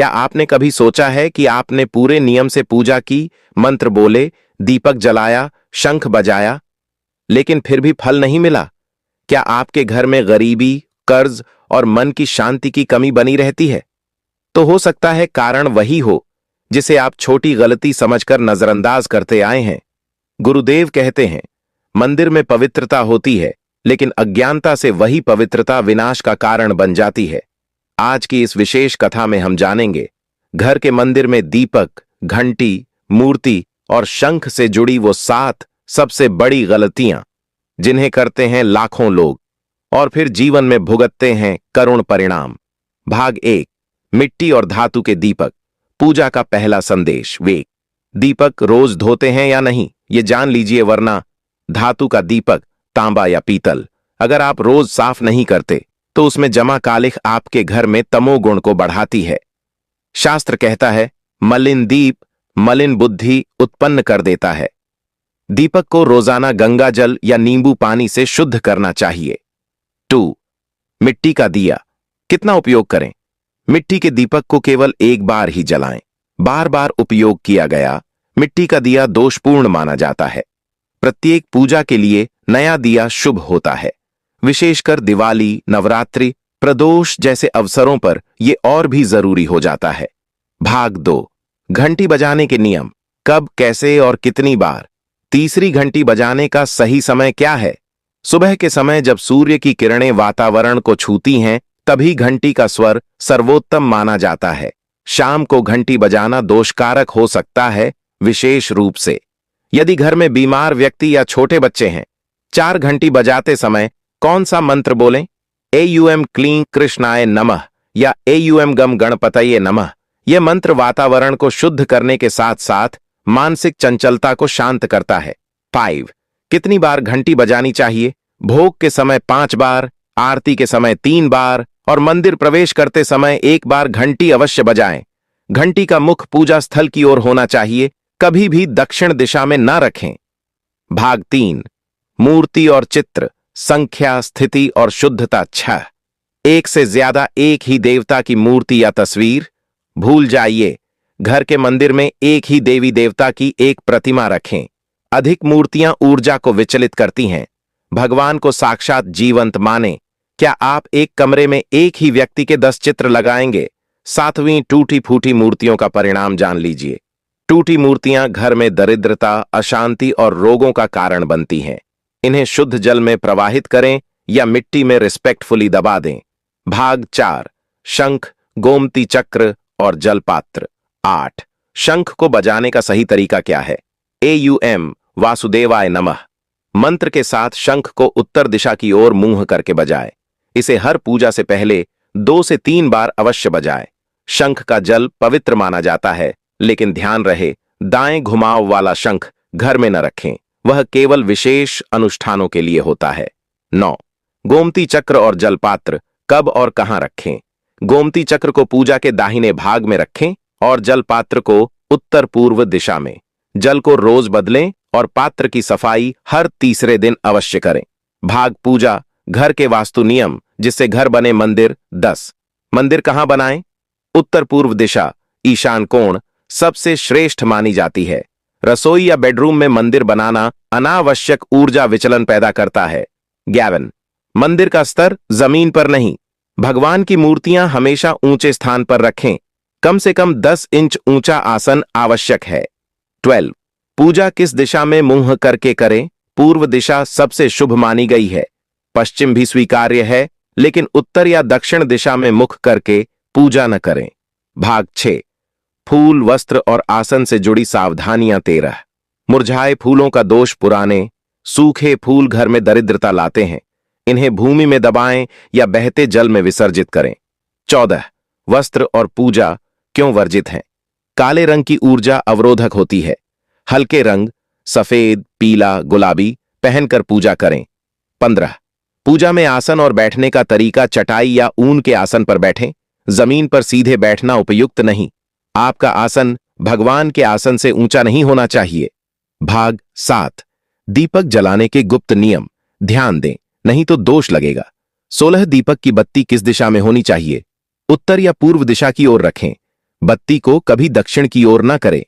क्या आपने कभी सोचा है कि आपने पूरे नियम से पूजा की, मंत्र बोले, दीपक जलाया, शंख बजाया, लेकिन फिर भी फल नहीं मिला? क्या आपके घर में गरीबी, कर्ज और मन की शांति की कमी बनी रहती है? तो हो सकता है कारण वही हो जिसे आप छोटी गलती समझकर नजरअंदाज करते आए हैं। गुरुदेव कहते हैं, मंदिर में पवित्रता होती है, लेकिन अज्ञानता से वही पवित्रता विनाश का कारण बन जाती है। आज की इस विशेष कथा में हम जानेंगे घर के मंदिर में दीपक, घंटी, मूर्ति और शंख से जुड़ी वो 7 सबसे बड़ी गलतियां जिन्हें करते हैं लाखों लोग और फिर जीवन में भुगतते हैं करुण परिणाम। भाग 1, मिट्टी और धातु के दीपक। पूजा का पहला संदेश। वे दीपक रोज धोते हैं या नहीं, ये जान लीजिए, वरना धातु का दीपक, तांबा या पीतल, अगर आप रोज साफ नहीं करते तो उसमें जमा कालिख आपके घर में तमोगुण को बढ़ाती है। शास्त्र कहता है, मलिन दीप मलिन बुद्धि उत्पन्न कर देता है। दीपक को रोजाना गंगा जल या नींबू पानी से शुद्ध करना चाहिए। 2, मिट्टी का दिया। कितना उपयोग करें? मिट्टी के दीपक को केवल एक बार ही जलाएं। बार बार उपयोग किया गया मिट्टी का दिया दोषपूर्ण माना जाता है। प्रत्येक पूजा के लिए नया दिया शुभ होता है। विशेषकर दिवाली, नवरात्रि, प्रदोष जैसे अवसरों पर यह और भी जरूरी हो जाता है। भाग 2, घंटी बजाने के नियम। कब, कैसे और कितनी बार? तीसरी घंटी बजाने का सही समय क्या है? सुबह के समय जब सूर्य की किरणें वातावरण को छूती हैं, तभी घंटी का स्वर सर्वोत्तम माना जाता है। शाम को घंटी बजाना दोषकारक हो सकता है, विशेष रूप से यदि घर में बीमार व्यक्ति या छोटे बच्चे हैं। 4 घंटी बजाते समय कौन सा मंत्र बोलें? एयूएम क्लीं कृष्णाय नमः या एयूएम गम गणपतये नमः। यह मंत्र वातावरण को शुद्ध करने के साथ साथ मानसिक चंचलता को शांत करता है। 5, कितनी बार घंटी बजानी चाहिए? भोग के समय 5 बार, आरती के समय 3 बार और मंदिर प्रवेश करते समय 1 बार घंटी अवश्य बजाएं। घंटी का मुख पूजा स्थल की ओर होना चाहिए, कभी भी दक्षिण दिशा में न रखें। भाग 3, मूर्ति और चित्र, संख्या, स्थिति और शुद्धता। 6, एक से ज्यादा एक ही देवता की मूर्ति या तस्वीर भूल जाइए। घर के मंदिर में एक ही देवी देवता की एक प्रतिमा रखें। अधिक मूर्तियां ऊर्जा को विचलित करती हैं। भगवान को साक्षात जीवंत माने। क्या आप एक कमरे में एक ही व्यक्ति के 10 चित्र लगाएंगे? 7वीं, टूटी फूटी मूर्तियों का परिणाम जान लीजिए। टूटी मूर्तियां घर में दरिद्रता, अशांति और रोगों का कारण बनती हैं। इन्हें शुद्ध जल में प्रवाहित करें या मिट्टी में रिस्पेक्टफुली दबा दें। भाग 4, शंख, गोमती चक्र और जलपात्र। 8, शंख को बजाने का सही तरीका क्या है? एयूएम वासुदेवाय नमः मंत्र के साथ शंख को उत्तर दिशा की ओर मुंह करके बजाए। इसे हर पूजा से पहले 2 से 3 बार अवश्य बजाए। शंख का जल पवित्र माना जाता है, लेकिन ध्यान रहे, दाएं घुमाव वाला शंख घर में न रखें, वह केवल विशेष अनुष्ठानों के लिए होता है। 9, गोमती चक्र और जलपात्र कब और कहां रखें? गोमती चक्र को पूजा के दाहिने भाग में रखें और जलपात्र को उत्तर पूर्व दिशा में। जल को रोज बदलें और पात्र की सफाई हर तीसरे दिन अवश्य करें। भाग पूजा, घर के वास्तु नियम जिससे घर बने मंदिर। 10, मंदिर कहां बनाएं? उत्तर पूर्व दिशा, ईशान कोण सबसे श्रेष्ठ मानी जाती है। रसोई या बेडरूम में मंदिर बनाना अनावश्यक ऊर्जा विचलन पैदा करता है। 11, मंदिर का स्तर जमीन पर नहीं। भगवान की मूर्तियां हमेशा ऊंचे स्थान पर रखें। कम से कम 10 इंच ऊंचा आसन आवश्यक है। 12, पूजा किस दिशा में मुंह करके करें? पूर्व दिशा सबसे शुभ मानी गई है। पश्चिम भी स्वीकार्य है, लेकिन उत्तर या दक्षिण दिशा में मुख करके पूजा न करें। भाग 6, फूल, वस्त्र और आसन से जुड़ी सावधानियां। 13, मुरझाए फूलों का दोष। पुराने सूखे फूल घर में दरिद्रता लाते हैं। इन्हें भूमि में दबाएं या बहते जल में विसर्जित करें। 14, वस्त्र और पूजा क्यों वर्जित हैं? काले रंग की ऊर्जा अवरोधक होती है। हल्के रंग, सफेद, पीला, गुलाबी पहनकर पूजा करें। 15, पूजा में आसन और बैठने का तरीका चटाई या ऊन के आसन पर बैठें। जमीन पर सीधे बैठना उपयुक्त नहीं। आपका आसन भगवान के आसन से ऊंचा नहीं होना चाहिए। भाग 7, दीपक जलाने के गुप्त नियम। ध्यान दें, नहीं तो दोष लगेगा। 16 दीपक की बत्ती किस दिशा में होनी चाहिए? उत्तर या पूर्व दिशा की ओर रखें। बत्ती को कभी दक्षिण की ओर न करें।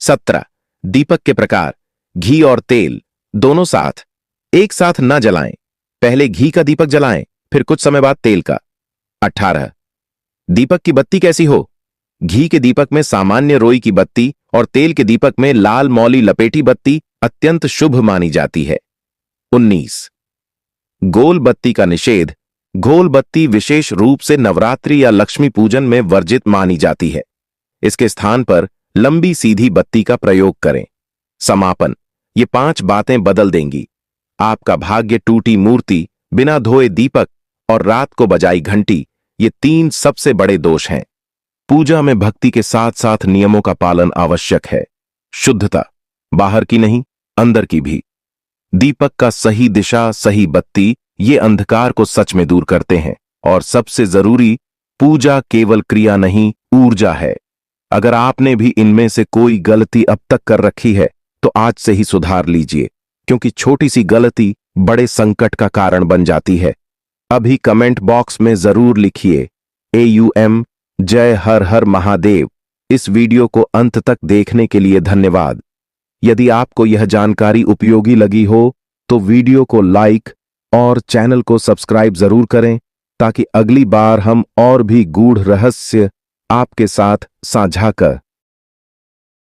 17 दीपक के प्रकार, घी और तेल दोनों साथ एक साथ न जलाएं। पहले घी का दीपक जलाएं, फिर कुछ समय बाद तेल का। 18 दीपक की बत्ती कैसी हो? घी के दीपक में सामान्य रोई की बत्ती और तेल के दीपक में लाल मौली लपेटी बत्ती अत्यंत शुभ मानी जाती है। 19 गोल बत्ती का निषेध। गोल बत्ती विशेष रूप से नवरात्रि या लक्ष्मी पूजन में वर्जित मानी जाती है। इसके स्थान पर लंबी सीधी बत्ती का प्रयोग करें। समापन, ये 5 बातें बदल देंगी आपका भाग्य। टूटी मूर्ति, बिना धोए दीपक और रात को बजाई घंटी, ये 3 सबसे बड़े दोष हैं। पूजा में भक्ति के साथ साथ नियमों का पालन आवश्यक है। शुद्धता, बाहर की नहीं अंदर की भी। दीपक का सही दिशा, सही बत्ती, ये अंधकार को सच में दूर करते हैं। और सबसे जरूरी, पूजा केवल क्रिया नहीं, ऊर्जा है। अगर आपने भी इनमें से कोई गलती अब तक कर रखी है तो आज से ही सुधार लीजिए, क्योंकि छोटी सी गलती बड़े संकट का कारण बन जाती है। अभी कमेंट बॉक्स में जरूर लिखिए AUM जय हर हर महादेव। इस वीडियो को अंत तक देखने के लिए धन्यवाद। यदि आपको यह जानकारी उपयोगी लगी हो तो वीडियो को लाइक और चैनल को सब्सक्राइब जरूर करें, ताकि अगली बार हम और भी गूढ़ रहस्य आपके साथ साझा कर